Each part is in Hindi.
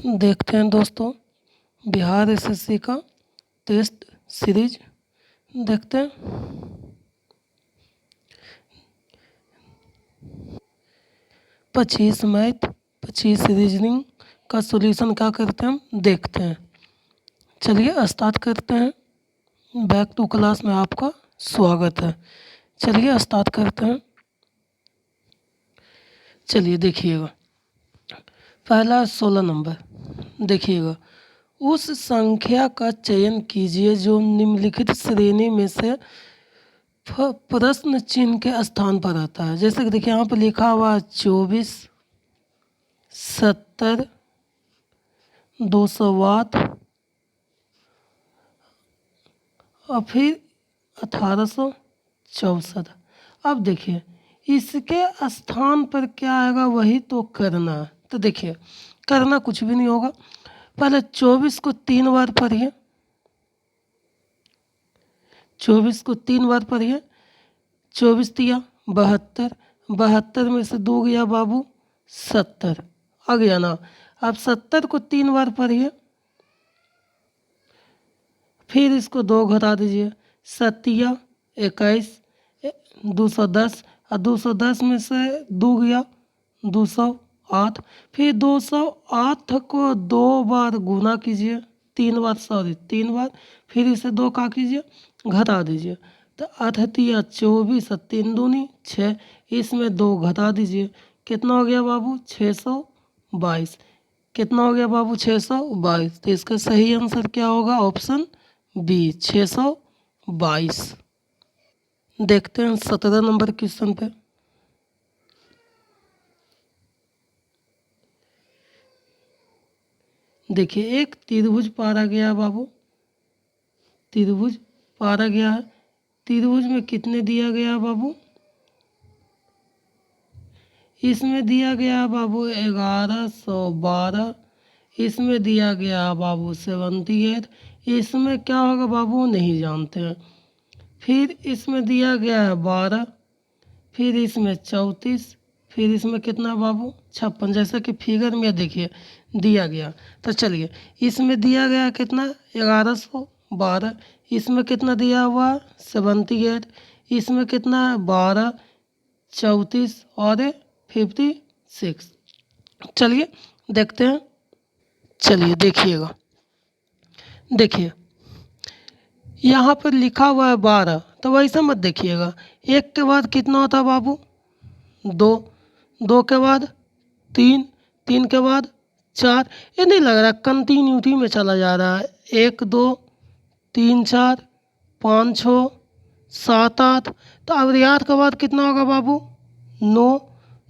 देखते हैं दोस्तों, बिहार एसएससी का टेस्ट सीरीज देखते हैं। 25 मैथ 25 रीजनिंग का सॉल्यूशन क्या करते हैं हम देखते हैं। चलिए स्टार्ट करते हैं। बैक टू क्लास में आपका स्वागत है। चलिए स्टार्ट करते हैं। चलिए देखिएगा, पहला 16 नंबर देखिएगा। उस संख्या का चयन कीजिए जो निम्नलिखित श्रेणी में से प्रश्न चिन्ह के स्थान पर आता है। जैसे कि देखिए यहाँ पर लिखा हुआ 24, 70, 200 वाट और फिर 1864। अब देखिए इसके स्थान पर क्या आएगा वही तो करना है। तो देखिए करना कुछ भी नहीं होगा। पहले 24 को 3 बार पढ़िए, 24 को 3 बार पढ़िए। 24 दिया 72, 72 में से 2 गया बाबू 70, आ गया ना। अब 70 को 3 बार पढ़िए, फिर इसको 2 घटा दीजिए। 7 21, 210 और 210 में से 2 गया 208। फिर 208 को 2 बार गुना कीजिए, 3 बार 3 बार। फिर इसे 2 का कीजिए घटा दीजिए। तो 8 24 और 3 दूनी 6, इसमें 2 घटा दीजिए। कितना हो गया बाबू 622। कितना हो गया बाबू 622। तो इसका सही आंसर क्या होगा? Option B 622। देखते हैं 17 नंबर क्वेश्चन पे। देखिए एक त्रिभुज पारा गया बाबू, त्रिभुज पारा गया है। त्रिभुज में कितने दिया गया बाबू? इसमें दिया गया बाबू 1112, इसमें दिया गया बाबू 78, इसमें क्या होगा बाबू नहीं जानते हैं। फिर इसमें दिया गया है 12, फिर इसमें 34, फिर इसमें कितना बाबू 56। जैसा कि फिगर में देखिए दिया गया। तो चलिए इसमें दिया गया कितना 1112, इसमें कितना दिया हुआ 78, इसमें कितना 12, 34 और 56। चलिए देखते हैं। चलिए देखिएगा, देखिए यहाँ पर लिखा हुआ है 12, तो वैसे मत देखिएगा। 1 के बाद कितना होता है बाबू 2, 2 के बाद 3, 3 के बाद 4। ये नहीं लग रहा कंटिन्यूटी में चला जा रहा है। 1 2 3 4 5 6 7 8। तो अब 8 के बाद कितना होगा बाबू 9,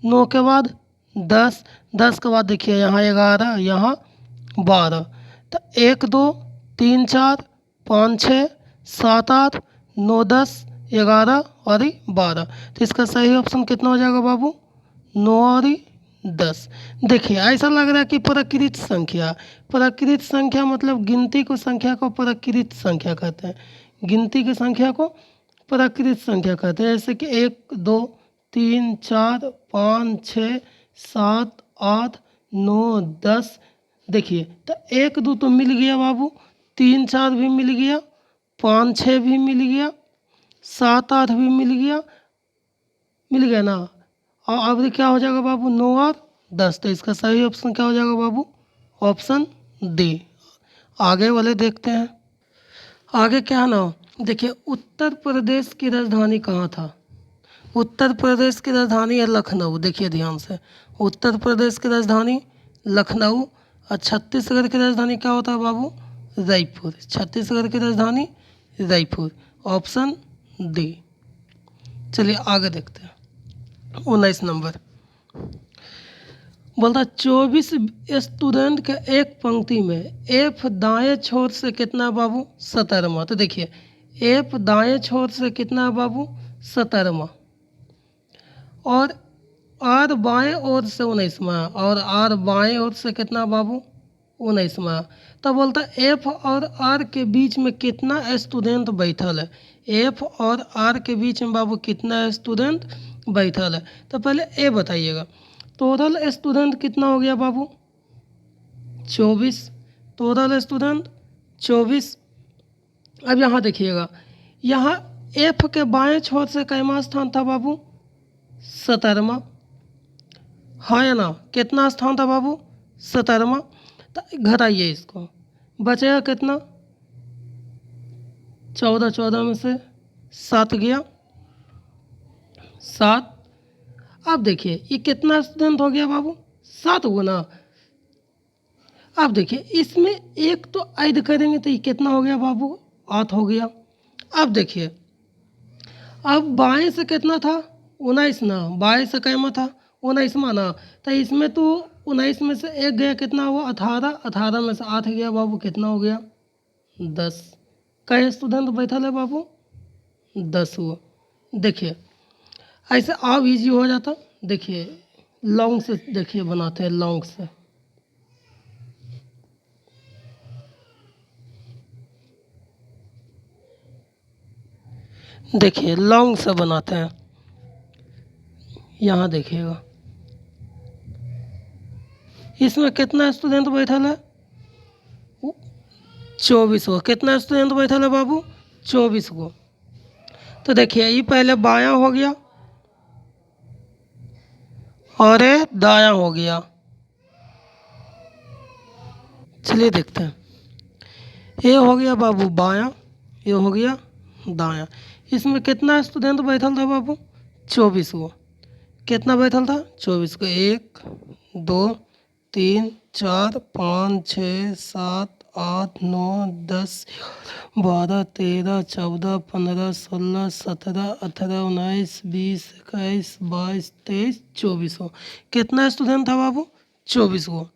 9 के बाद 10, 10 के बाद देखिए यहाँ 11, यहाँ 12। तो 1 2 3 4 5 6 7 8 9 10 11 और 12। तो इसका सही ऑप्शन कितना हो जाएगा बाबू 9 और 10। देखिए ऐसा लग रहा है कि प्रकृत संख्या, प्रकृत संख्या मतलब गिनती को संख्या को प्रकृत संख्या कहते हैं। गिनती की संख्या को प्रकृत संख्या कहते हैं। जैसे कि 1 2 3 4 5 6 7 8 9 10। देखिए तो 1 2 तो मिल गया बाबू, 3 4 भी मिल गया, 5 6 भी मिल गया, 7 8 भी मिल गया ना। और अब क्या हो जाएगा बाबू 9 और 10। तो इसका सही ऑप्शन क्या हो जाएगा बाबू ऑप्शन डी। आगे वाले देखते हैं। आगे क्या है ना, देखिए उत्तर प्रदेश की राजधानी कहाँ था? उत्तर प्रदेश की राजधानी है लखनऊ। देखिए ध्यान से, उत्तर प्रदेश की राजधानी लखनऊ। और छत्तीसगढ़ की राजधानी क्या होता है बाबू रायपुर। छत्तीसगढ़ की राजधानी रायपुर, ऑप्शन डी। चलिए आगे देखते हैं। 19 नंबर बोलता 24 स्टूडेंट के एक पंक्ति में एफ दाएं छोर से कितना बाबू 17वां। तो देखिए एफ दाएं छोर से कितना बाबू 17वां, और आर बाएं ओर से 19वां, और आर बाएं ओर से कितना बाबू 19वां। तो बोलता एफ और आर के बीच में कितना स्टूडेंट बैठल है? एफ और आर के बीच में बाबू कितना स्टूडेंट बैठल है? तो पहले ए बताइएगा, टोटल स्टूडेंट कितना हो गया बाबू 24 टोटल स्टूडेंट 24। अब यहाँ देखिएगा, यहाँ एफ के बाएं छोर से कैमा स्थान था बाबू? 17वां। हाँ या ना? कितना स्थान था बाबू? 17वां। तो घटाइए इसको, बचेगा कितना? 14, 14 में से 7 गया, 7। अब देखिए ये कितना स्टूडेंट हो गया बाबू? 7 गुना। अब देखिए इसमें एक तो ऐड करेंगे तो ये कितना हो गया बाबू? 8 हो गया। अब देखिए, अब बाएं से कितना था? 19 ना, बाएं से कैमा था? 19वां ना। तो इसमें तो 19 में से एक गया, कितना हुआ? 18। 18 में से 8 गया बाबू, कितना हो गया? 10। कई स्टूडेंट बैठल है बाबू? 10 हुआ। देखिए ऐसे अब इजी हो जाता। देखिए लॉन्ग से देखिए बनाते हैं, लॉन्ग से। देखिए लॉन्ग से बनाते हैं। यहाँ देखिएगा इसमें कितना स्टूडेंट बैठल है? 24 को। कितना स्टूडेंट बैठल है बाबू? 24 को। तो देखिए ये पहले बायां हो गया और ये दायां हो गया। चलिए देखते हैं। ये हो गया बाबू बायां, ये हो गया दायां। इसमें कितना स्टूडेंट बैठल था बाबू? 24 को। कितना बैठल था? 24 को। 1 2 3 4 5 6 7 8 9 10 12 13 14 15 16 17 18 19 20 21 22 23 24 को। कितना स्टूडेंट था बाबू? 24 को।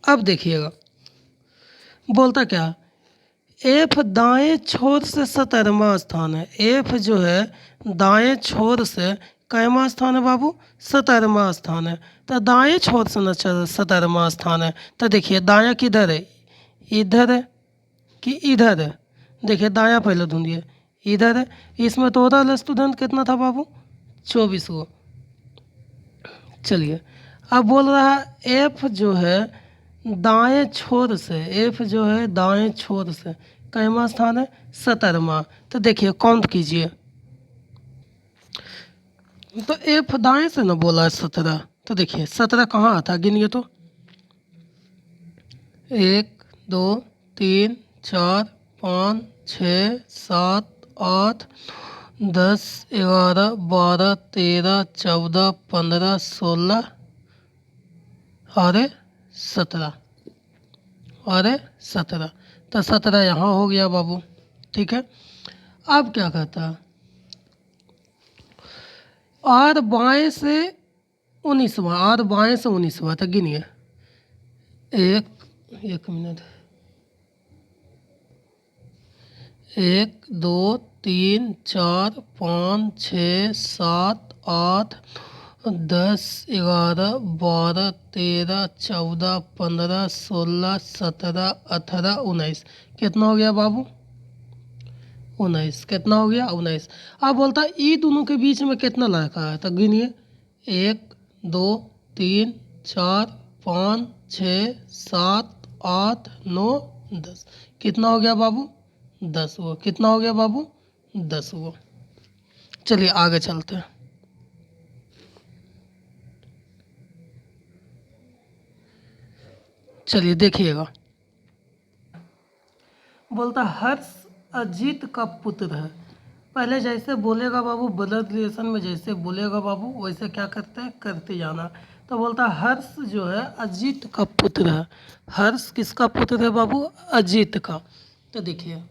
अब देखिएगा बोलता क्या? एफ दाएं छोर से 17वां स्थान है। एफ जो है दाएं छोर से कैमा स्थान है बाबू? 17वां स्थान है। तो दाएं छोर से न 17वां स्थान है। तो देखिए दायां किधर है? इधर है कि इधर है? देखिए दायां पहले ढूंढिए, इधर है। इसमें टोटल स्टूडेंट कितना था बाबू? 24 को। चलिए अब बोल रहा है एफ जो है दाएं छोर से, एफ जो है दाएं छोर से कैमा स्थान है? 17वां। तो देखिए काउंट कीजिए। तो एफ दाएं से ना बोला है 17। तो देखिए 17 कहाँ आता? गिनिए तो। 1 2 3 4 5 6 7 8 10 11 12 13 14 15 16 और 17 और 17। तो 17 यहाँ हो गया बाबू। ठीक है। अब क्या कहता है? और बाएं से 19वां, और बाएं से 19वां तक गिनिए। एक मिनट। 1 2 3 4 5 6 7 8 10 11 12 13 14 15 16 17 18 19। कितना हो गया बाबू? 19। कितना हो गया? 19। अब बोलता है ई दोनों के बीच में कितना लड़का है? तो गिनिए। 1 2 3 4 5 6 7 8 9 10। कितना हो गया बाबू? 10 वो। कितना हो गया बाबू? 10 वो। चलिए आगे चलते हैं। चलिए देखिएगा, बोलता हर्ष अजीत का पुत्र है। पहले जैसे बोलेगा बाबू, ब्लड रिलेशन में जैसे बोलेगा बाबू वैसे क्या करते हैं? करते जाना। तो बोलता हर्ष जो है अजीत का पुत्र है। हर्ष किसका पुत्र है बाबू? अजीत का। तो देखिए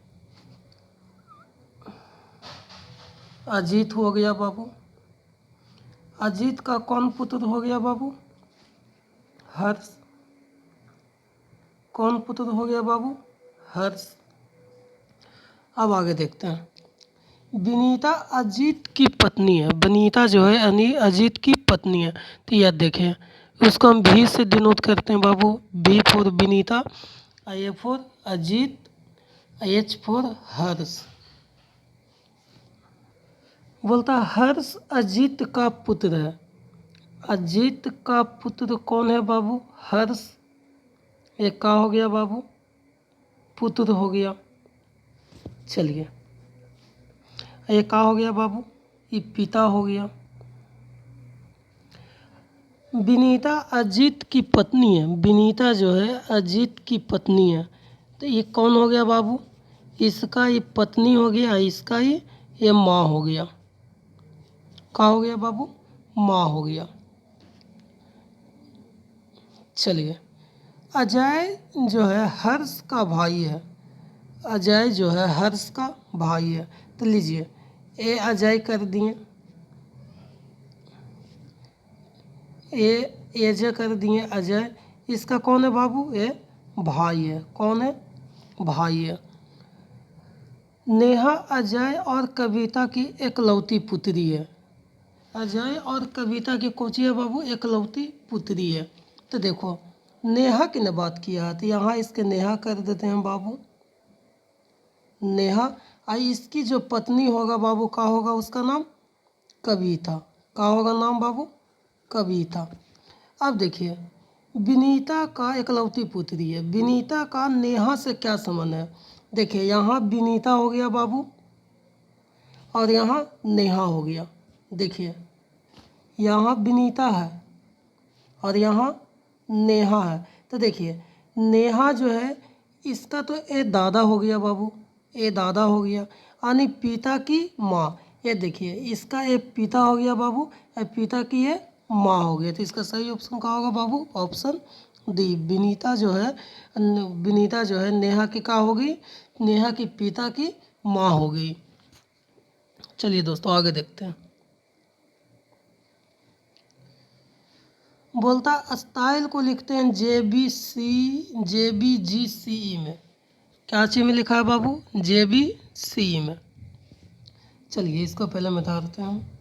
अजीत हो गया बाबू। अजीत का कौन पुत्र हो गया बाबू? हर्ष। कौन पुत्र हो गया बाबू? हर्ष। अब आगे देखते हैं। विनीता अजीत की पत्नी है। विनीता जो है अजीत की पत्नी है। तो यह देखें, उसको हम भी से डिनोट करते हैं बाबू। B for Vinita, I for Ajit, H for Harsh. बोलता हर्ष अजीत का पुत्र है। अजीत का पुत्र कौन है बाबू? हर्ष। एक का हो गया बाबू, पुत्र हो गया। चलिए, एक का हो गया बाबू, ये पिता हो गया। विनीता अजीत की पत्नी है, विनीता जो है अजीत की पत्नी है, तो ये कौन हो गया बाबू, इसका ये पत्नी हो गया, इसका ये माँ हो गया। क्या हो गया बाबू, माँ हो गया। चलिए, अजय जो है हर्ष का भाई है, अजय जो है हर्ष का भाई है, तो लीजिए ए अजय कर दिए, ए जे कर दिए अजय, इसका कौन है बाबू, ये भाई है। कौन है, भाई है। नेहा अजय और कविता की एकलौती पुत्री है, अजय और कविता की कोची है बाबू, एकलौती पुत्री है। तो देखो नेहा की ने बात किया है, तो यहाँ इसके नेहा कर देते हैं बाबू, नेहा। आई इसकी जो पत्नी होगा बाबू, का होगा उसका नाम, कविता। का होगा नाम बाबू, कविता। अब देखिए, विनीता का एकलौती पुत्री है, विनीता का नेहा से क्या संबंध है। देखिए यहाँ विनीता हो गया बाबू, और यहाँ नेहा हो गया। देखिए यहाँ विनीता है और यहाँ नेहा है, तो देखिए नेहा जो है इसका तो ए दादा हो गया बाबू, ए दादा हो गया, यानी पिता की माँ। ये देखिए इसका ए पिता हो गया बाबू, ए पिता की ये माँ हो गया। तो इसका सही ऑप्शन क्या होगा बाबू, ऑप्शन डी। विनीता जो है, विनीता जो है नेहा की क्या हो गई, नेहा की पिता की माँ हो गई। चलिए दोस्तों आगे देखते हैं। बोलता स्टाइल को लिखते हैं JBGCE में। क्या चीज में लिखा है बाबू, JBCE में। चलिए इसको पहले मिटाते हैं।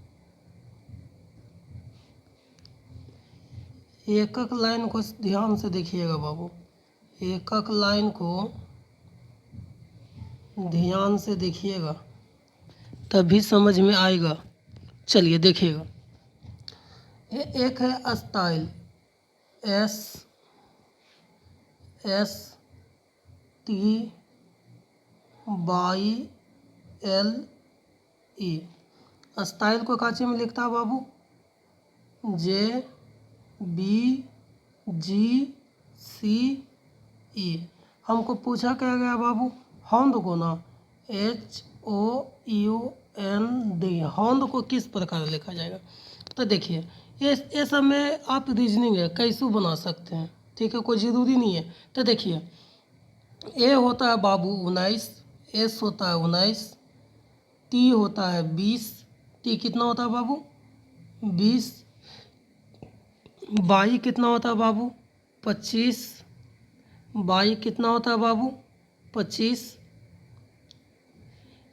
एक एक लाइन को ध्यान से देखिएगा बाबू, एक एक लाइन को ध्यान से देखिएगा तभी समझ में आएगा। चलिए देखिएगा, एक है स्टाइल, STYLE। स्टाइल को काची में लिखता है बाबू, JBGCE। हमको पूछा क्या गया बाबू, हॉन्ड को ना, HOUND, हॉन्ड को किस प्रकार लिखा जाएगा। तो देखिए ये सब में आप रीजनिंग है कैसे बना सकते हैं, ठीक है, कोई ज़रूरी नहीं है। तो देखिए ए होता है बाबू 19, S होता है 19, T होता है 20, T कितना होता है बाबू 20, बाई कितना होता है बाबू 25, बाई कितना होता है बाबू 25,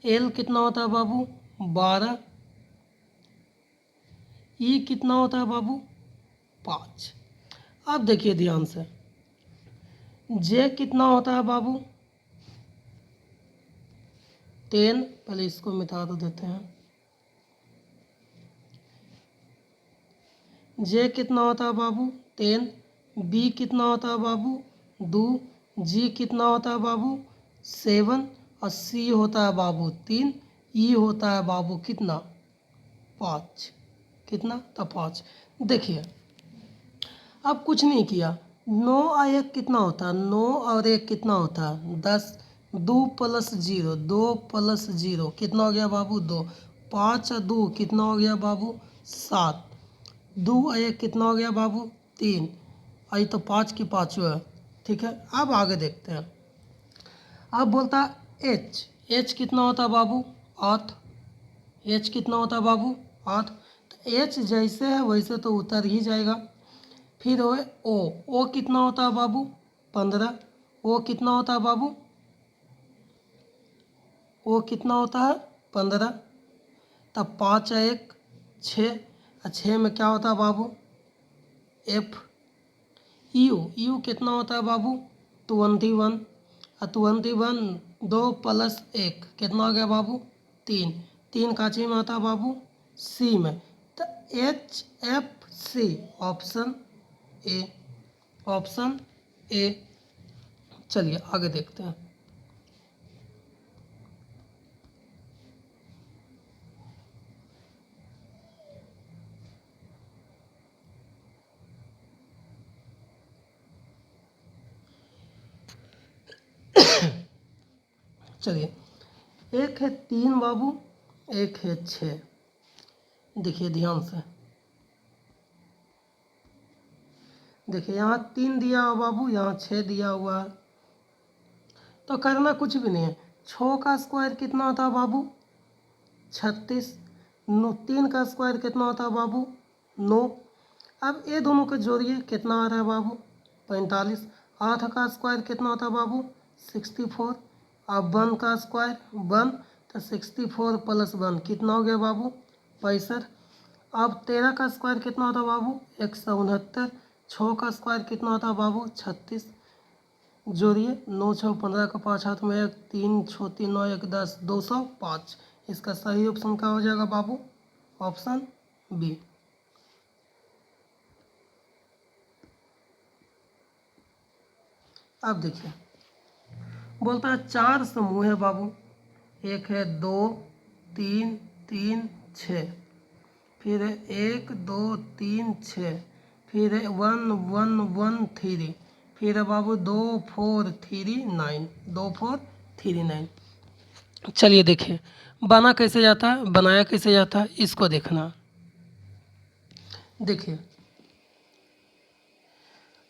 L कितना होता है बाबू 12, E कितना होता है बाबू 5। अब देखिए ध्यान से, J कितना होता है बाबू 10, पहले इसको मिटा तो देते हैं। J कितना होता है बाबू 10, B कितना होता है बाबू 2, G कितना होता है बाबू 7, और C होता है बाबू 3, E होता है बाबू कितना 5। कितना, तो 5। देखिए अब कुछ नहीं किया, 9 और 1 कितना होता है, 9 और 1 कितना होता है 10, 2 + 0, 2 + 0 कितना हो गया बाबू 2, 5 और 2 कितना हो गया बाबू 7, 2 और 1 कितना हो गया बाबू 3, आई तो 5 की 5 है, ठीक है। अब आगे देखते हैं। अब बोलता H, H कितना होता है बाबू 8, H कितना होता है बाबू 8, तो H जैसे है वैसे तो उतर ही जाएगा। फिर हो O कितना होता है बाबू 15, O कितना होता है बाबू, O कितना होता है 15, तब 5 और 1 6, और 6 में क्या होता है बाबू F। U कितना होता है बाबू 21, और 21 2 + 1 कितना हो गया बाबू 3, 3 काची में आता है बाबू C में, तो HFC option A, option A. चलिए आगे देखते हैं। चलिए, एक है 3 बाबू, एक है 6। देखिए ध्यान से, देखिए यहाँ 3 दिया हुआ बाबू, यहाँ 6 दिया हुआ है। तो करना कुछ भी नहीं है। 6 का स्क्वायर कितना होता है बाबू? 36। 3 का स्क्वायर कितना होता है बाबू? 9। अब ये दोनों को जोड़िए, कितना आ रहा है बाबू? 45। 8 का स्क्वायर कितना होता है बाबू? 64। अब 1 का स्क्वायर 1, तो 64 प्लस 1 कितना हो गया बाबू? 65। अब 13 का स्क्वायर कितना होता है बाबू? 169। 6 का स्क्वायर कितना होता है बाबू? 36। जोड़िए, 9 6 15 का 5 हाथ में 1, 3 6 3 9 1 10, 205। इसका सही ऑप्शन क्या हो जाएगा बाबू? Option B. अब देखिए, बोलता है 4 समूह है बाबू। एक है 2 3 3 6, फिर है 1 2 3 6, फिर है 1 1 1 3, फिर है बाबू 2 4 3 9, 2 4 3 9। चलिए देखिए, बना कैसे जाता है, बनाया कैसे जाता है, इसको देखना। देखिए,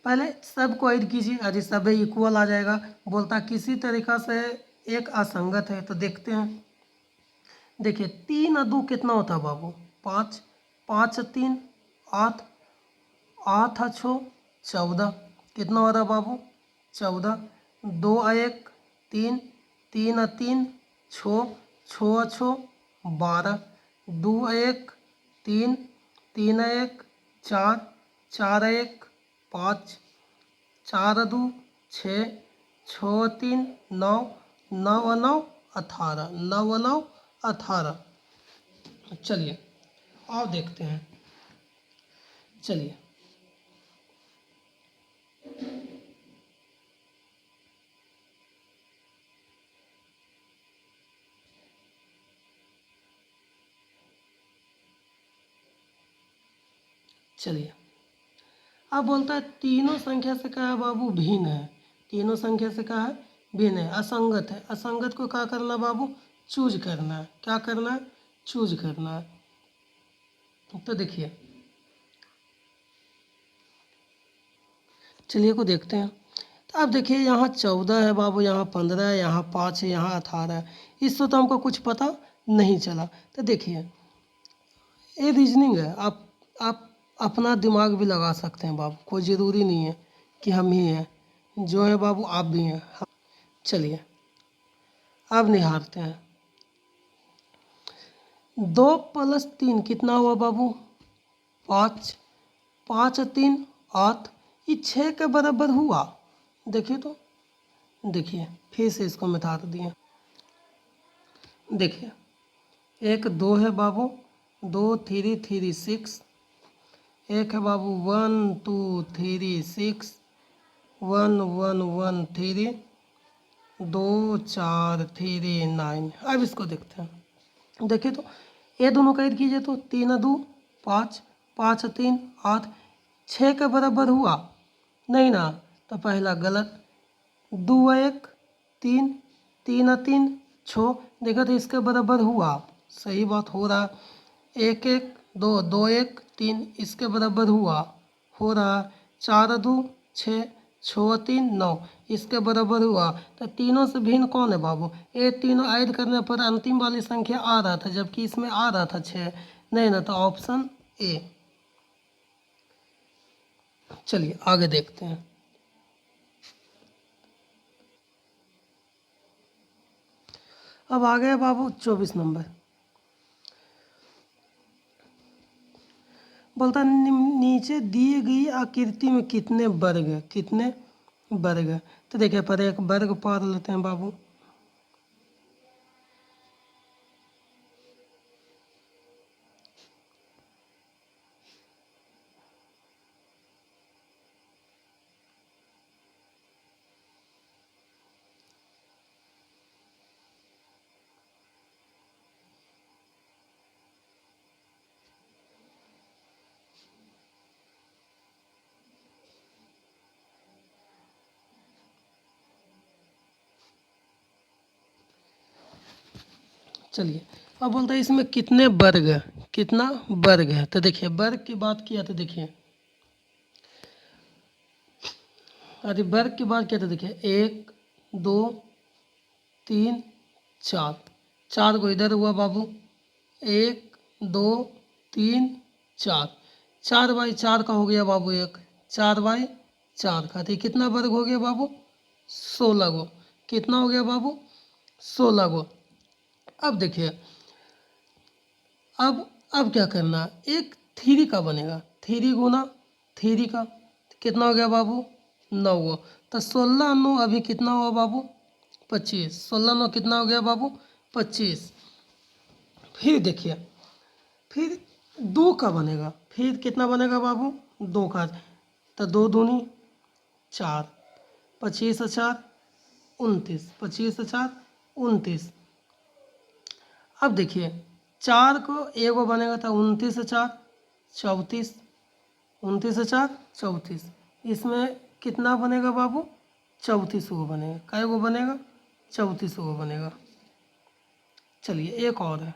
पहले सबको ऐड कीजिए, यदि सब इक्वल आ जाएगा। बोलता किसी तरीक़ा से एक असंगत है, तो देखते हैं। देखिए 3 और 2 कितना होता है बाबू? 5। 5 3 8, 8 6 14, कितना हो रहा है बाबू? 14। 2 1 3, 3 3 6, 6 6 12, 2 1 3, 3 1 4, 4 1 5, 4 2 6, 6 3 9, 9 9 18, 9 9 18। चलिए और देखते हैं। चलिए, चलिए अब बोलता है तीनों संख्या से क्या है बाबू? भिन्न है। तीनों संख्या से क्या है? भिन्न है, असंगत है। असंगत को क्या करना बाबू? चूज करना है। क्या करना है? चूज करना है। तो देखिए, चलिए को देखते हैं। तो अब देखिए, यहाँ 14 है बाबू, यहाँ 15 है, यहाँ 5 है, यहाँ 18 है। इससे तो हमको कुछ पता नहीं चला। तो देखिए, ये रीजनिंग है। आप अपना दिमाग भी लगा सकते हैं बाबू, कोई ज़रूरी नहीं है कि हम ही हैं। जो है बाबू आप भी हैं। चलिए अब निहारते हैं। 2 प्लस 3 कितना हुआ बाबू? 5। 5 3 8, ये 6 के बराबर हुआ। देखिए तो, देखिए फिर से इसको मिटा दिए। देखिए, एक 2 है बाबू, 2 3 3 6, एक है बाबू 1 2 3 6, 1 1 1 3, 2 4 3 9। अब इसको देखते हैं। देखिए तो, ये दोनों का ऐड कीजिए, तो 3 2 5, 5 3 8, 6 के बराबर हुआ नहीं ना? तो पहला गलत। 2 1 3, 3 3 6, देखा तो इसके बराबर हुआ, सही बात हो रहा। 1 1 2, 2 1 3, इसके बराबर हुआ, हो रहा। 4 2 6, 6 3 9, इसके बराबर हुआ। तो तीनों से भिन्न कौन है बाबू? ये तीनों ऐड करने पर अंतिम वाली संख्या आ रहा था, जबकि इसमें आ रहा था 6। नहीं ना, तो ऑप्शन ए। चलिए आगे देखते हैं। अब आ गया बाबू 24 नंबर। बोलता नीचे दिए गई आकृति में कितने वर्ग है? कितने वर्ग है? तो देखिए, पर एक वर्ग पार लेते हैं बाबू। चलिए अब बोलता है इसमें कितने वर्ग है, कितना वर्ग है। तो देखिए वर्ग की बात किया तो देखिए, अरे वर्ग की बात किया तो देखिए 1 2 3 4, 4 को इधर हुआ बाबू, 1 2 3 4, 4 बाई 4 का हो गया बाबू एक, 4 बाई 4 का। तो ये कितना वर्ग हो गया बाबू, 16 गो। कितना हो गया बाबू, 16 गो। अब देखिए अब क्या करना, एक थ्री का बनेगा, 3 गुना 3 का कितना हो गया बाबू, 9 गो। तो 16 9 अभी कितना हुआ बाबू, 25। 16 9 कितना हो गया बाबू, 25। फिर देखिए फिर 2 का बनेगा, फिर कितना बनेगा बाबू, 2 का। तो 2 दूनी 4, 25 और 4 29, 25 और 4 29। अब देखिए 4 को एगो बनेगा तो 29 और 4 34, 29 और 4 34। इसमें कितना बनेगा बाबू, 34 गो बनेगा। कै गो बनेगा, 34 गो बनेगा। चलिए एक और है,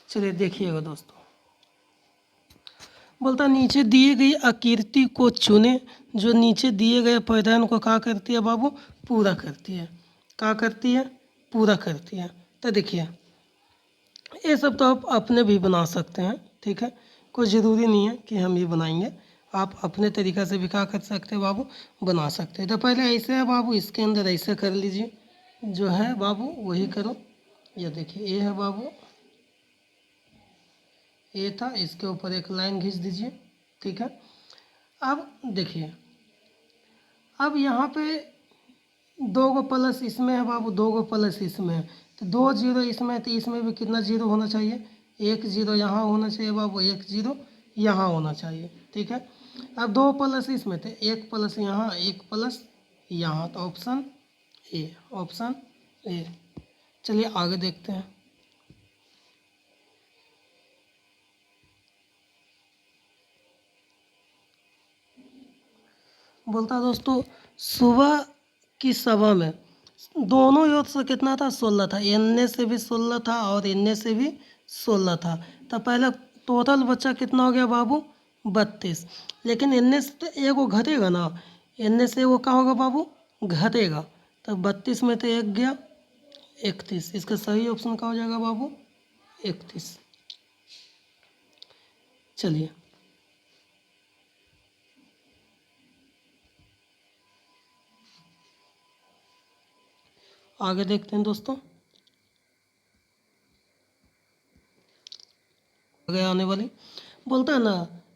चलिए देखिएगा दोस्तों। बोलता नीचे दिए गई आकृति को चुने जो नीचे दिए गए पैटर्न को क्या करती है बाबू, पूरा करती है। क्या करती है, पूरा करती है। तो देखिए ये सब तो आप अपने भी बना सकते हैं, ठीक है, कोई ज़रूरी नहीं है कि हम ही बनाएंगे। आप अपने तरीक़ा से भी क्या कर सकते हैं बाबू, बना सकते हैं। तो पहले ऐसे है बाबू, इसके अंदर ऐसे कर लीजिए, जो है बाबू वही करो। ये देखिए ये है बाबू, ये था, इसके ऊपर एक लाइन खींच दीजिए, ठीक है। अब देखिए अब यहाँ पे 2 गो प्लस इसमें है बाबू, 2 गो प्लस इसमें है। तो 2 जीरो इसमें है, तो इसमें भी कितना जीरो होना चाहिए, 1 जीरो यहाँ होना चाहिए बाबू, 1 जीरो यहाँ होना चाहिए, ठीक है। अब 2 प्लस इसमें थे, 1 प्लस यहाँ 1 प्लस यहाँ, तो ऑप्शन ए, ऑप्शन ए। चलिए आगे देखते हैं। बोलता दोस्तों सुबह की सभा में दोनों ओर से कितना था, 16 था। एन से भी 16 था और एन से भी 16 था। तो पहले टोटल बच्चा कितना हो गया बाबू, 32। लेकिन एन से तो एगो घटेगा ना, एन से वो क्या होगा बाबू, घटेगा। तो 32 में तो एक गया, 31। इसका सही ऑप्शन क्या हो जाएगा बाबू, 31। चलिए आगे देखते हैं दोस्तों। आगे आने वाली बोलता है ना,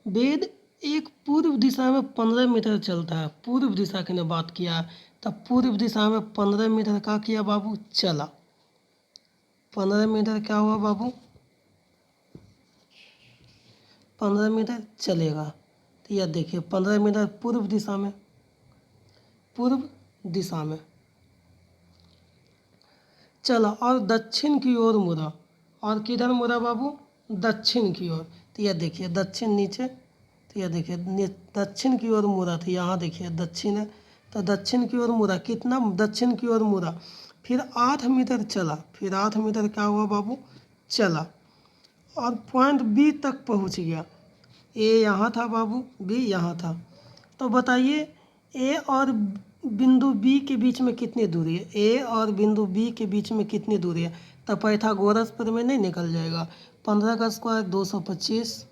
वेद एक पूर्व दिशा में 15 मीटर चलता है। पूर्व दिशा की ने बात किया, तब पूर्व दिशा में 15 मीटर का किया बाबू, चला। 15 मीटर क्या हुआ बाबू, 15 मीटर चलेगा। तो यह देखिए 15 मीटर पूर्व दिशा में, पूर्व दिशा में चला और दक्षिण की ओर मुड़ा। और किधर मुड़ा बाबू, दक्षिण की ओर। तो यह देखिए दक्षिण नीचे, तो यह देखिए दक्षिण की ओर मुड़ा था। यहाँ देखिए दक्षिण है, तो दक्षिण की ओर मुड़ा। कितना दक्षिण की ओर मुड़ा, फिर 8 मीटर चला। फिर 8 मीटर क्या हुआ बाबू, चला और पॉइंट बी तक पहुँच गया। ए यहाँ था बाबू, बी यहाँ था। तो बताइए ए और बिंदु बी के बीच में कितनी दूरी है, ए और बिंदु बी के बीच में कितनी दूरी है। तो पाइथागोरस प्रमेय नहीं निकल जाएगा। 15 का स्क्वायर 225,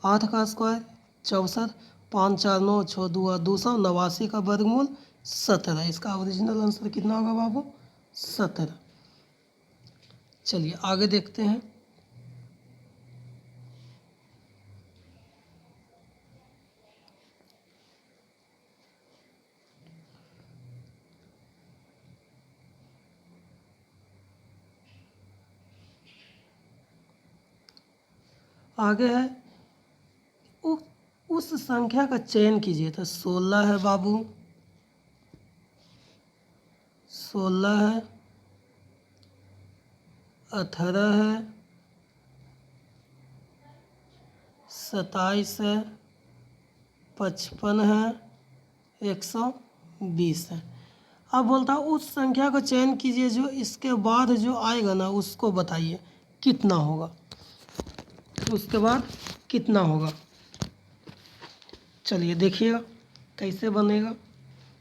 8 का स्क्वायर 64, 5 4 9 6 2 289 का वर्गमूल 17। इसका ओरिजिनल आंसर कितना होगा बाबू, 17। चलिए आगे देखते हैं। आगे है उ, उस संख्या का चयन कीजिए। तो 16 है बाबू, 16 है, 18 है, 27 है, 55 है, 120 है। अब बोलता है उस संख्या का चयन कीजिए जो इसके बाद जो आएगा ना उसको बताइए कितना होगा, उसके बाद कितना होगा। चलिए देखिएगा कैसे बनेगा,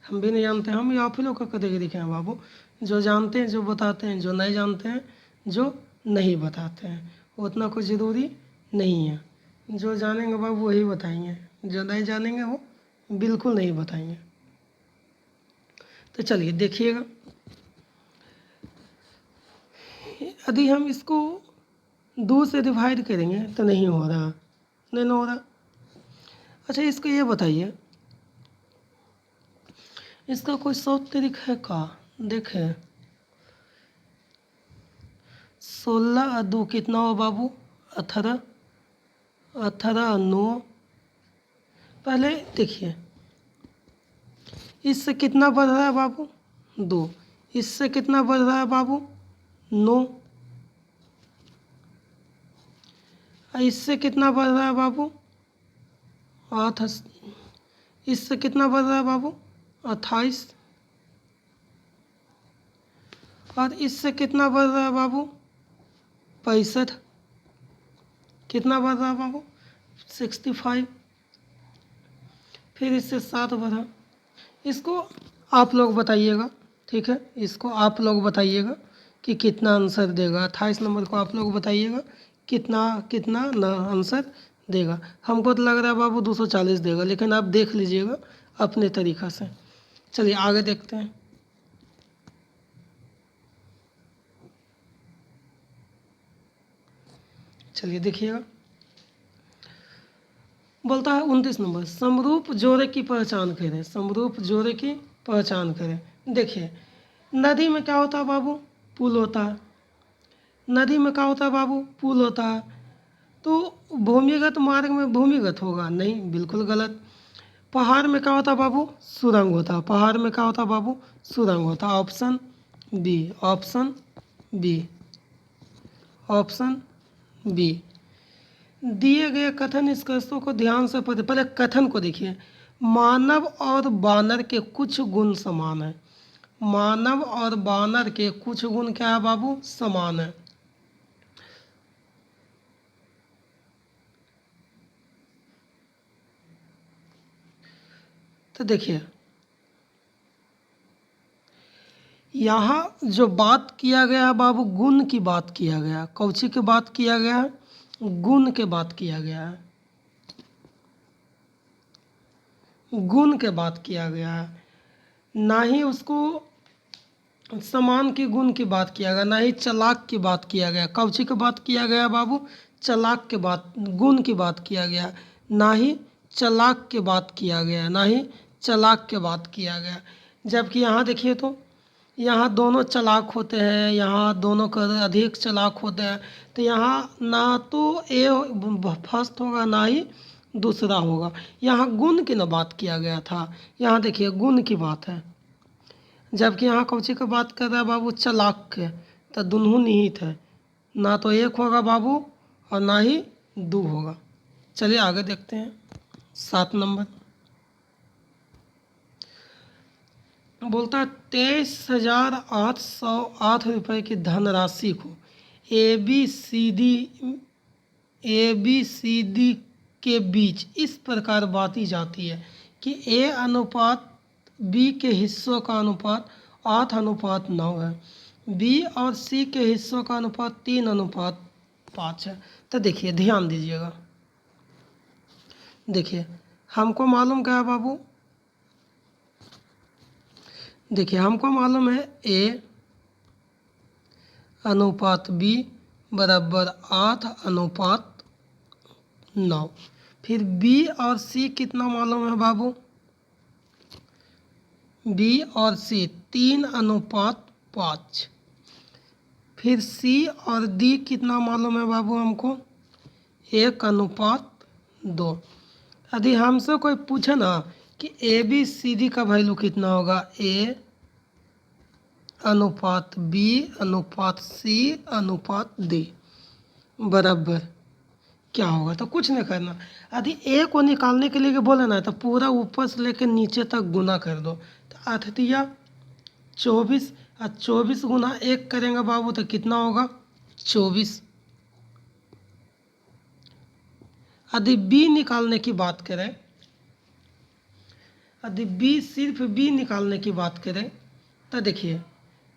हम भी नहीं जानते, हम ये आप ही लोग का करके दिखे हैं बाबू। जो जानते हैं जो बताते हैं, जो नहीं जानते हैं जो नहीं बताते हैं, उतना कुछ ज़रूरी नहीं है। जो जानेंगे बाबू वही बताएंगे, जो नहीं जानेंगे वो बिल्कुल नहीं बताएंगे। तो चलिए देखिएगा, यदि हम इसको 2 से डिवाइड करेंगे तो नहीं हो रहा, नहीं हो रहा। अच्छा इसको ये बताइए, इसका कोई 100 तरीका है का? देखे 16 और 2 कितना हो बाबू? 18, 18 और 9। पहले देखिए इससे कितना बढ़ रहा है बाबू? 2। इससे कितना बढ़ रहा है बाबू? 9। और इससे कितना बढ़ रहा है बाबू? 8। इससे कितना बढ़ रहा है बाबू? 28। और इससे कितना बढ़ रहा है बाबू? 65। कितना बढ़ रहा है बाबू? 65। फिर इससे 7 बढ़ा। इसको आप लोग बताइएगा, ठीक है, इसको आप लोग बताइएगा कि कितना आंसर देगा। 28 नंबर को आप लोग बताइएगा कितना कितना ना आंसर देगा। हमको तो लग रहा है बाबू 240 देगा, लेकिन आप देख लीजिएगा अपने तरीक़ा से। चलिए आगे देखते हैं। चलिए देखिएगा, बोलता है 29 नंबर, समरूप जोड़े की पहचान करें। समरूप जोड़े की पहचान करें। देखिए नदी में क्या होता है बाबू? पुल होता है। नदी में क्या होता है बाबू? पुल होता है। तो भूमिगत मार्ग में भूमिगत होगा? नहीं, बिल्कुल गलत। पहाड़ में क्या होता है बाबू? सुरंग होता है। पहाड़ में क्या होता है बाबू? सुरंग होता है। Option B, option B, option B. दिए गए कथन निष्कर्षों को ध्यान से पढ़ें। पहले कथन को देखिए, मानव और बानर के कुछ गुण समान हैं। मानव और बानर के कुछ गुण क्या है बाबू? समान है। तो देखिए यहाँ जो बात किया गया है बाबू, गुण की बात किया गया। कौची की बात किया गया है? गुण के बात किया गया है। गुण के बात किया गया है, ना ही उसको समान के गुण की बात किया गया, ना ही चालाक की बात किया गया। कौची की बात किया गया बाबू? चालाक के बात, गुण की बात किया गया, ना ही चालाक की बात किया गया, ना ही चालाक के बात किया गया। जबकि यहाँ देखिए तो यहाँ दोनों चालाक होते हैं, यहाँ दोनों का अधिक चालाक होते हैं। तो यहाँ ना तो ए फर्स्ट होगा ना ही दूसरा होगा। यहाँ गुण की ना बात किया गया था, यहाँ देखिए गुण की बात है। जबकि यहाँ कौची की बात कर रहा है बाबू? चालाक के। तो दोनों निहित है, ना तो एक होगा बाबू और ना ही दो होगा। चलिए आगे देखते हैं। 7 नंबर बोलता है 23,808 रुपये की धनराशि को ए बी सी डी के बीच इस प्रकार बांटी जाती है कि ए अनुपात बी के हिस्सों का अनुपात 8:9 है, बी और सी के हिस्सों का अनुपात 3:5 है। तो देखिए ध्यान दीजिएगा, देखिए हमको मालूम क्या है बाबू? देखिए हमको मालूम है ए अनुपात बी बराबर 8:9। फिर बी और सी कितना मालूम है बाबू? बी और सी 3:5। फिर सी और डी कितना मालूम है बाबू हमको? 1:2। यदि हमसे कोई पूछे ना कि ए बी सी डी का वैल्यू कितना होगा? ए अनुपात बी अनुपात सी अनुपात डी बराबर क्या होगा? तो कुछ नहीं करना। यदि ए को निकालने के लिए बोले ना तो पूरा ऊपर से लेकर नीचे तक गुना कर दो। तो 8 तिया 24 और 24 गुना 1 करेंगे बाबू तो कितना होगा? 24। यदि बी निकालने की बात करें, यदि बी सिर्फ बी निकालने की बात करें तो देखिए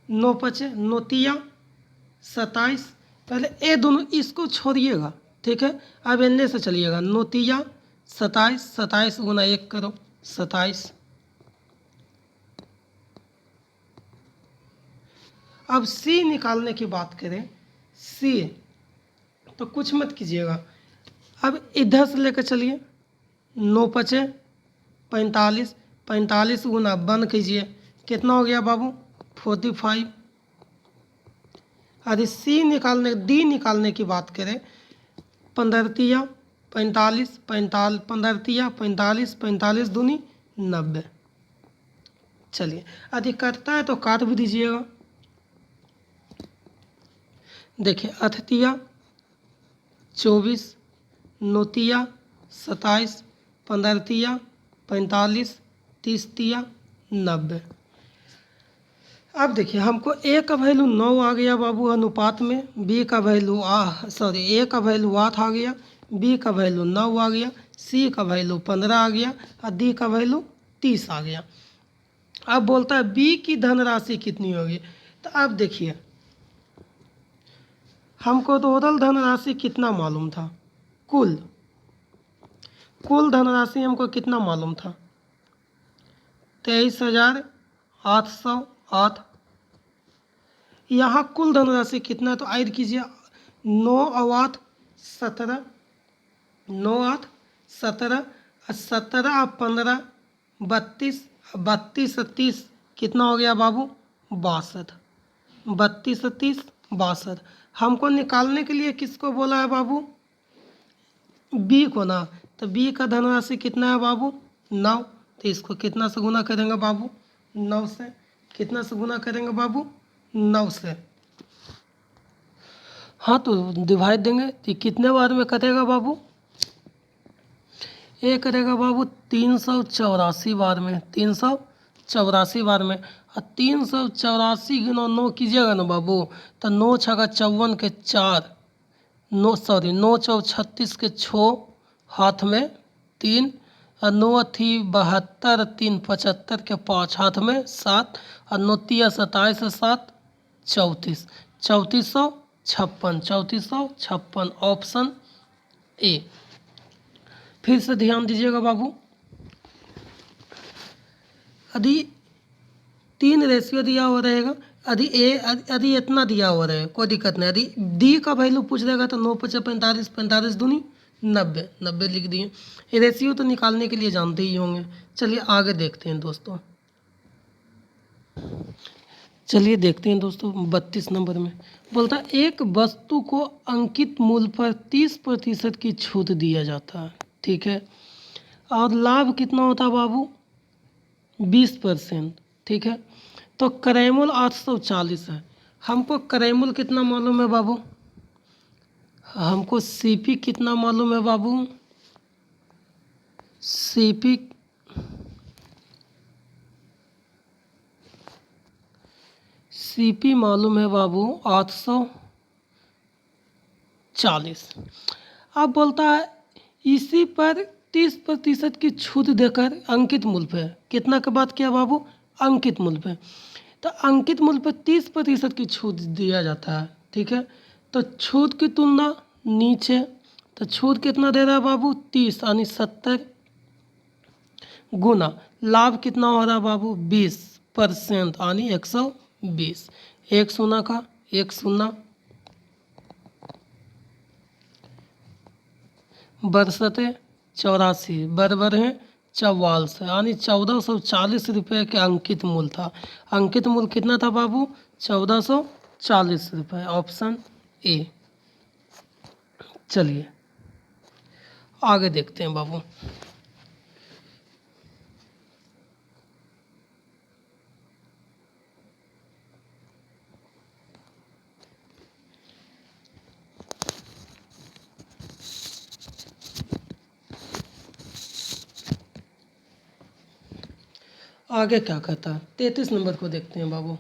9 पचे 9 तिया 27। पहले ए दोनों इसको छोड़िएगा, ठीक है। अब एन्ने से चलिएगा 9 तिया 27, 27 गुना 1 करो 27। अब सी निकालने की बात करें, सी तो कुछ मत कीजिएगा। अब इधर से लेकर चलिए 9 पचे 45, 45 गुना 1 कीजिए, कितना हो गया बाबू? 45। यदि सी निकालने डी निकालने की बात करें, 15 तिया 45, 45 15 तिया 45, 45 दूनी 90। चलिए यदि कटता है तो काट भी दीजिएगा। देखिए 8 तिया 24, 9 तिया 27, 15 तिया 45, 30 तिया 90। अब देखिए हमको ए का वैल्यू 9 आ गया बाबू अनुपात में, बी का वैल्यू ए का वैल्यू 8 आ गया, बी का वैल्यू 9 आ गया, सी का वैल्यू 15 आ गया और डी का वैल्यू 30 आ गया। अब बोलता है बी की धनराशि कितनी होगी। तो अब देखिए हमको टोटल धनराशि कितना मालूम था, कुल धनराशि हमको कितना मालूम था? 23,808। यहाँ कुल धनराशि कितना है तो ऐड कीजिए 9 और 8 17, 9 8 17 और 17 और 15 32, 32 और 30 कितना हो गया बाबू? 62। 32 और 30 62। हमको निकालने के लिए किसको बोला है बाबू? बी को ना। तो बी का धनराशि कितना है बाबू? 9। तो इसको कितना से गुना करेंगे बाबू? 9 से। कितना से गुना करेंगे बाबू? 9 से। हाँ तो डिवाइड देंगे तो कितने बार में कटेगा बाबू? ये करेगा बाबू 384 बार में, 384 बार में। और 384 गुना 9 कीजिएगा ना बाबू तो 9 छका 54 के 4, 9 चौ 36 के 6, हाथ में 3 और 9 थी 72, 3 75 के 5, हाथ में 7 और 9 तिया 27 से 7 34, 3456, 3456 ऑप्शन ए। फिर से ध्यान दीजिएगा बाबू, यदि 3 रेशियो दिया हुआ रहेगा, यदि इतना दिया हुआ रहेगा कोई दिक्कत नहीं। यदि डी का वैल्यू पूछ देगा तो 9 पचे 45, 45 दूनी 90, 90 लिख दिए। ये रेशियो तो निकालने के लिए जानते ही होंगे। चलिए आगे देखते हैं दोस्तों, चलिए देखते हैं दोस्तों 32 नंबर में बोलता है एक वस्तु को अंकित मूल्य पर 30% की छूट दिया जाता है, ठीक है। और लाभ कितना होता है बाबू? 20%, ठीक है। तो क्रय मूल्य 840 है। हमको क्रय मूल्य कितना मालूम है बाबू? हमको सीपी कितना मालूम है बाबू? सीपी मालूम है बाबू 840। अब बोलता है इसी पर 30% की छूट देकर अंकित मूल्य पे, कितना के बाद क्या बाबू? अंकित मूल्य पे। तो अंकित मूल्य पर 30% की छूट दिया जाता है, ठीक है। तो छूट की तुलना नीचे, तो छूट कितना दे रहा है बाबू? 30 यानी 70 गुना लाभ कितना हो रहा है बाबू? 20% यानी 120। 1 शून्य का 1 शून्य, बरसते 84 बराबर है 44 यानी 1440 रुपये के अंकित मूल्य था। अंकित मूल्य कितना था बाबू? 1440 रुपये, ऑप्शन ए। चलिए आगे देखते हैं बाबू। आगे क्या कहता है 33 नंबर को देखते हैं बाबू।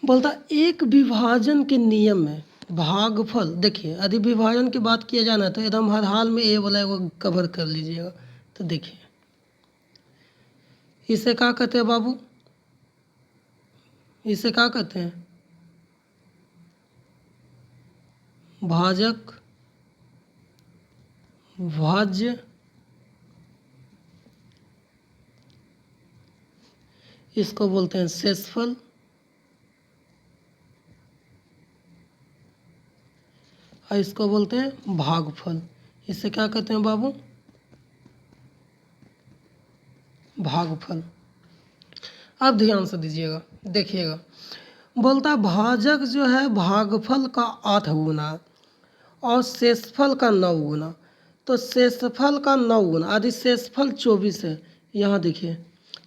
बोलता एक विभाजन के नियम में भागफल, देखिए यदि विभाजन की बात किया जाना तो एकदम हर हाल में ये वाला वो कवर कर लीजिएगा। तो देखिए इसे क्या कहते हैं बाबू, इसे क्या कहते हैं, भाजक, भाज्य, इसको बोलते हैं शेषफल, और इसको बोलते हैं भागफल। इसे क्या कहते हैं बाबू, भागफल। अब ध्यान से दीजिएगा, देखिएगा, बोलता भाजक जो है भागफल का 8 गुना और शेषफल का 9 गुना। तो शेषफल का 9 गुना आदि शेषफल 24 है। यहाँ देखिए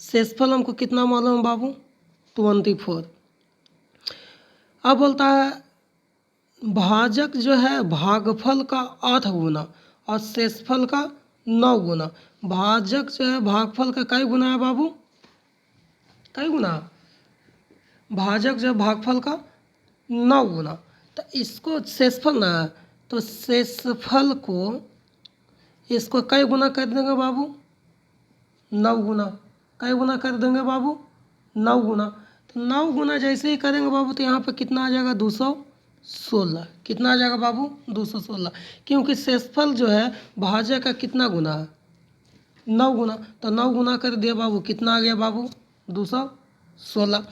शेषफल हमको कितना मालूम है बाबू, 24। अब बोलता है भाजक जो है भागफल का 8 गुना और शेषफल का 9 गुना। भाजक जो है भागफल का कई गुना है बाबू, कई गुना, भाजक जो है भागफल का 9 गुना। तो इसको शेषफल ना, तो शेषफल को इसको कई गुना कर देंगे बाबू, 9 गुना। कई गुना कर देंगे बाबू, 9 गुना। तो 9 गुना जैसे ही करेंगे बाबू तो यहाँ पे कितना आ जाएगा, 216। कितना आ जाएगा बाबू, 216, क्योंकि शेषफल जो है भाजक का कितना गुना है, 9 गुना। तो 9 गुना कर दिया बाबू, कितना आ गया बाबू, 216।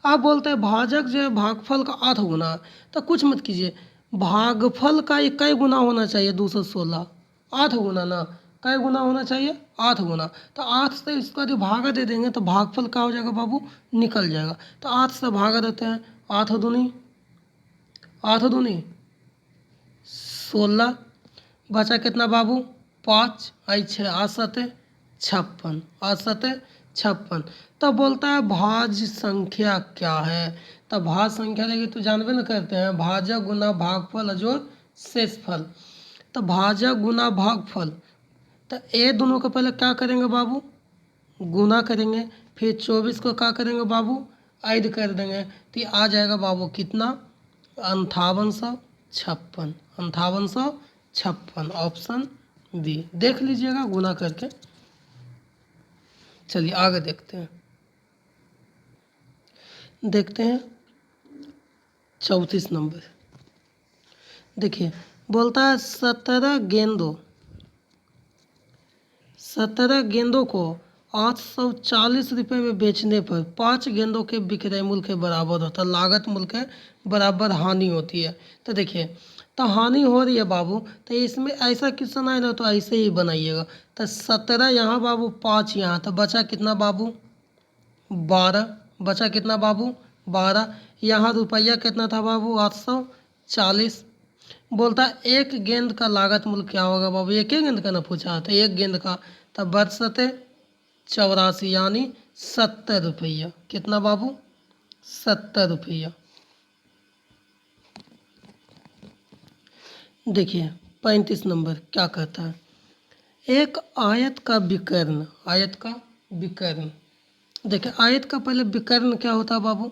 आप बोलते हैं भाजक जो है भागफल का 8 गुना है। तो कुछ मत कीजिए, भागफल का ये कई गुना होना चाहिए, 216, 8 गुना ना, कई गुना होना चाहिए, 8 गुना। तो 8 से इसका जो भागा दे देंगे तो भागफल क्या हो जाएगा बाबू, निकल जाएगा। तो 8 से भागा देते हैं, 8 दूनी 16, बचा कितना बाबू, 5 आई 6, 8 7 56, 8 7 56। तब बोलता है भाज्य संख्या क्या है। तब भाज्य संख्या लेगी तो जानबे न करते हैं, भाजक गुना भागफल अजोड़ शेषफल। तो भाजक गुना भागफल, तो ये दोनों को पहले क्या करेंगे बाबू, गुना करेंगे, फिर 24 को क्या करेंगे बाबू, ऐड कर देंगे। तो ये आ जाएगा बाबू कितना, 5856, 5856, ऑप्शन बी। देख लीजिएगा गुना करके। चलिए आगे देखते हैं, देखते हैं 34 नंबर। देखिए बोलता है 17 गेंदों को 840 रुपये में बेचने पर 5 गेंदों के विक्रय मूल्य के बराबर होता है, लागत मूल्य के बराबर हानि होती है। तो देखिए तो हानि हो रही है बाबू, तो इसमें ऐसा क्वेश्चन आए ना तो ऐसे ही बनाइएगा। तो 17 यहाँ बाबू, 5 यहाँ, तो बचा कितना बाबू, 12, बचा कितना बाबू, 12। यहाँ रुपया कितना था बाबू, 840। बोलता है एक गेंद का लागत मूल्य क्या होगा बाबू, एक ही गेंद का ना पूछा, तो एक गेंद का, तब बरसते 84 यानी 70 रुपया। कितना बाबू, 70 रुपया। देखिए 35 नंबर क्या कहता है, एक आयत का विकर्ण, आयत का विकर्ण। देखिए आयत का पहले विकर्ण क्या होता है बाबू,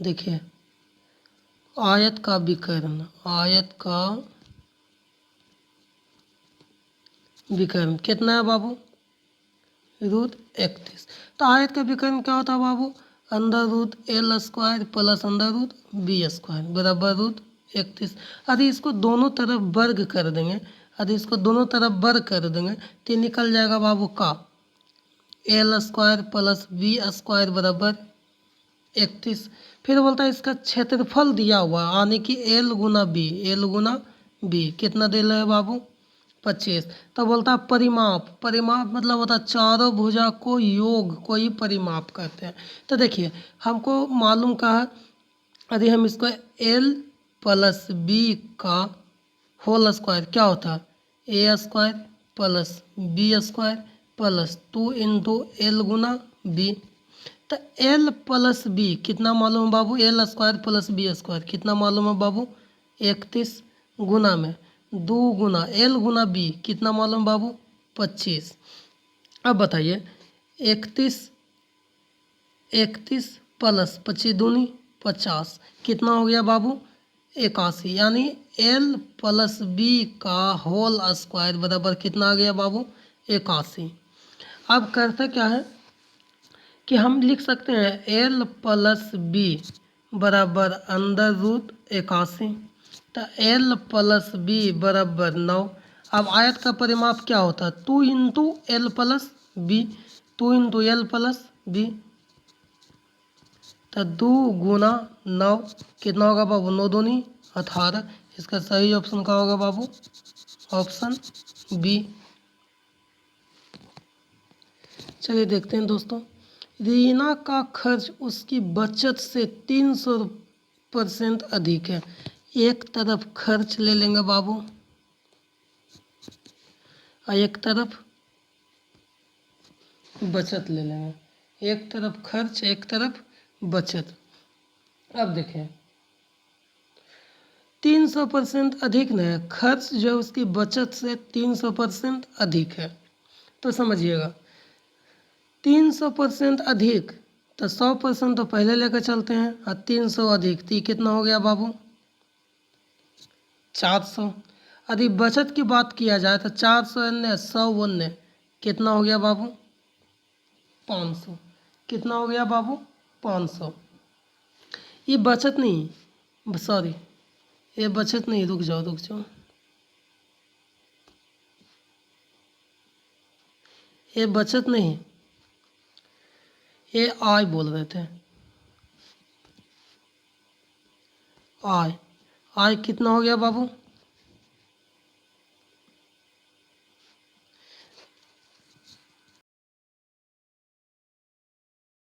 देखिए आयत का विकर्ण, आयत का विकर्ण कितना है बाबू, √31। तो आयत का विकर्ण क्या होता है बाबू, √L² प्लस √B² बराबर √31। यदि इसको दोनों तरफ वर्ग कर देंगे, यदि इसको दोनों तरफ वर्ग कर देंगे तो निकल जाएगा बाबू का, L² प्लस B² बराबर 31। फिर बोलता है इसका क्षेत्रफल दिया हुआ यानी कि L गुना B, L गुना B कितना दे रहे हैं बाबू, 25। तो बोलता है परिमाप, परिमाप मतलब होता है चारों भुजा को योग को ही परिमाप कहते हैं। तो देखिए हमको मालूम का है, यदि हम इसको L प्लस B का होल स्क्वायर क्या होता है, A² plus B² plus 2 into L गुना B। तो L प्लस B कितना मालूम है बाबू, L² प्लस B² कितना मालूम है बाबू, 31 गुना में 2 गुना एल गुना बी कितना मालूम बाबू 25। अब बताइए 31 प्लस 25 दूनी 50 कितना हो गया बाबू 81, यानी एल प्लस बी का होल स्क्वायर बराबर कितना आ गया बाबू 81। अब करते क्या है कि हम लिख सकते हैं एल प्लस बी बराबर अंडर रूट 81, तो एल प्लस बी बराबर 9। अब आयत का परिमाप क्या होता है 2 into L plus B, 2 into L plus B, तो 2 गुना 9 कितना होगा बाबू 9 दूनी 18। इसका सही ऑप्शन क्या होगा बाबू ऑप्शन बी। चलिए देखते हैं दोस्तों, रीना का खर्च उसकी बचत से 300% अधिक है। एक तरफ खर्च ले लेंगे बाबू और एक तरफ बचत ले लेंगे। एक तरफ खर्च एक तरफ बचत। अब देखें 300% अधिक नहीं है, खर्च जो है उसकी बचत से 300% अधिक है। तो समझिएगा 300% अधिक तो 100% तो पहले लेकर चलते हैं और 300 अधिक तो ये कितना हो गया बाबू 400। यदि बचत की बात किया जाए तो 400 अन्य 100 अन्य कितना हो गया बाबू 500। कितना हो गया बाबू 500। ये बचत नहीं, सॉरी ये बचत नहीं, रुक जाओ, ये बचत नहीं, ये आय बोल रहे थे। आय कितना हो गया बाबू